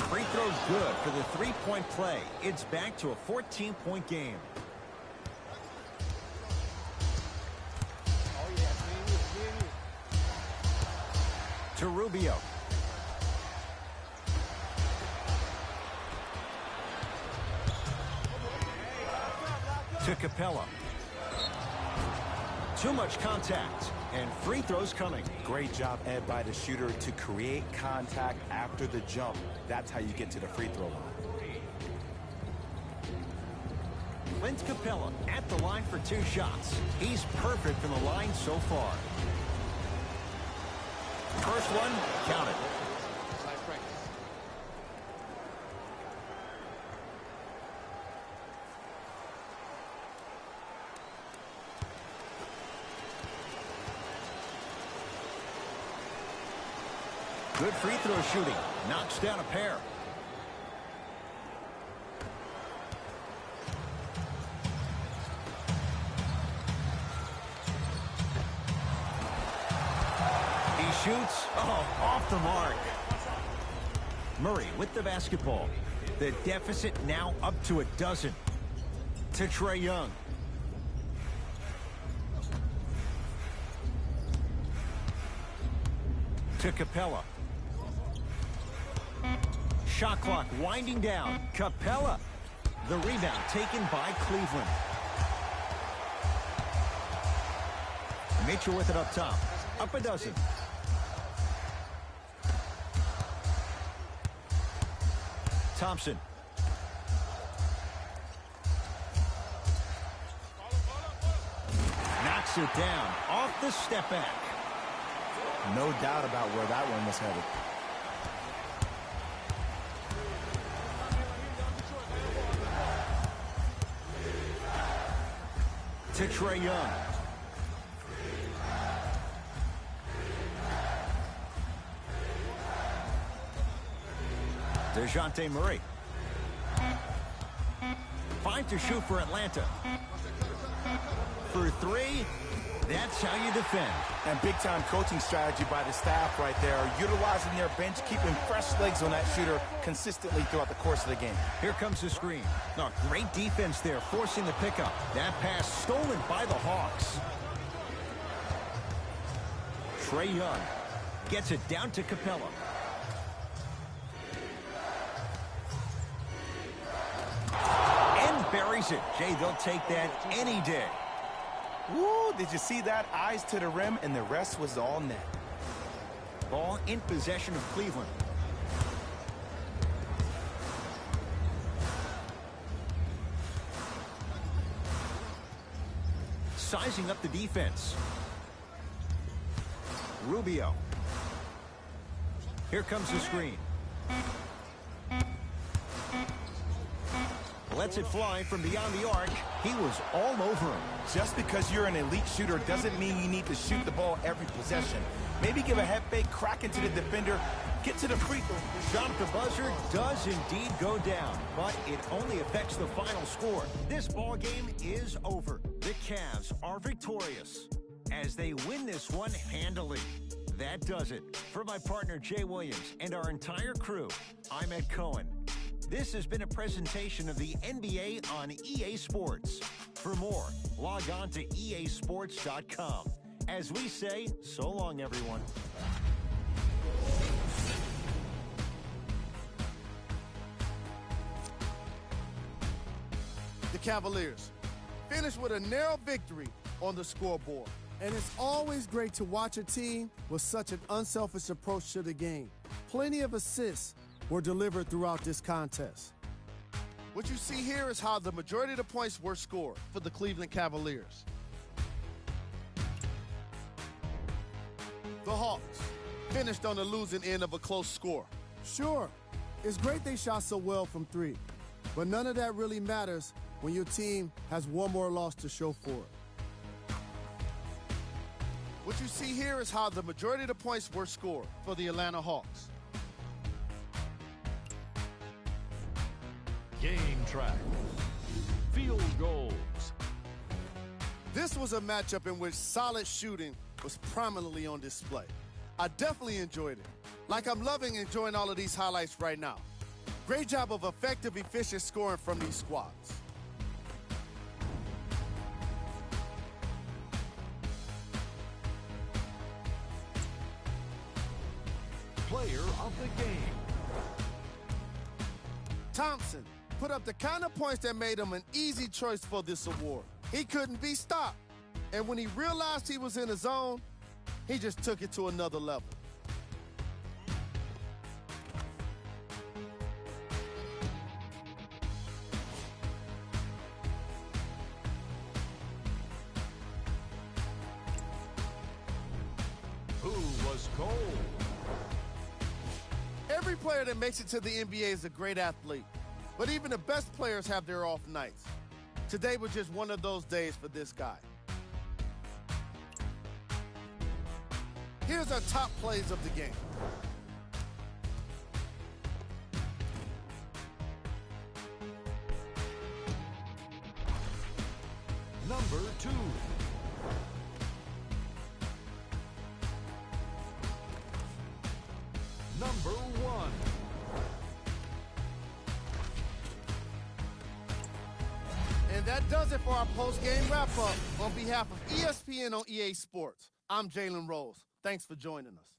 Free throw's good for the three-point play. It's back to a 14-point game. To Rubio. To Capella. Too much contact, and free throws coming. Great job, Ed, by the shooter to create contact after the jump. That's how you get to the free throw line. Clint Capella at the line for two shots. He's perfect from the line so far. First one, count it. Good free throw shooting. Knocks down a pair. He shoots. Oh, off the mark. Murray with the basketball. The deficit now up to a dozen. To Trae Young. To Capella. Shot clock winding down. Capella. The rebound taken by Cleveland. Mitchell with it up top. Up a dozen. Thompson. Knocks it down. Off the step back. No doubt about where that one was headed. To Trae Young. DeJounte Murray. 5 to shoot for Atlanta. For 3, that's how you defend. And big-time coaching strategy by the staff right there, utilizing their bench, keeping fresh legs on that shooter consistently throughout the course of the game. Here comes the screen. Oh, great defense there, forcing the pickup. That pass stolen by the Hawks. Trae Young gets it down to Capella. And buries it. Jay, they'll take that any day. Woo, did you see that? Eyes to the rim, and the rest was all net. Ball in possession of Cleveland. Sizing up the defense. Rubio. Here comes the screen. Lets it fly from beyond the arc. He was all over him. Just because you're an elite shooter doesn't mean you need to shoot the ball every possession. Maybe give a head fake, crack into the defender, get to the free throw. Shot at the buzzer does indeed go down, but it only affects the final score. This ball game is over. The Cavs are victorious as they win this one handily. That does it. For my partner Jay Williams and our entire crew, I'm Ed Cohen. This has been a presentation of the NBA on EA Sports. For more, log on to easports.com. As we say, so long, everyone. The Cavaliers finished with a narrow victory on the scoreboard. And it's always great to watch a team with such an unselfish approach to the game. Plenty of assists were delivered throughout this contest. What you see here is how the majority of the points were scored for the Cleveland Cavaliers. The Hawks finished on the losing end of a close score. Sure, it's great they shot so well from 3, but none of that really matters when your team has one more loss to show for it. What you see here is how the majority of the points were scored for the Atlanta Hawks. Game track. Field goals. This was a matchup in which solid shooting was prominently on display. I definitely enjoyed it. Like I'm loving enjoying all of these highlights right now. Great job of effective, efficient scoring from these squads. Player of the game. Thompson put up the kind of points that made him an easy choice for this award. He couldn't be stopped. And when he realized he was in the zone, he just took it to another level. Who was cold? Every player that makes it to the NBA is a great athlete, but even the best players have their off nights. Today was just one of those days for this guy. Here's our top plays of the game. Number 2. Number 1. And that does it for our post-game wrap-up. On behalf of ESPN on EA Sports, I'm Jalen Rose. Thanks for joining us.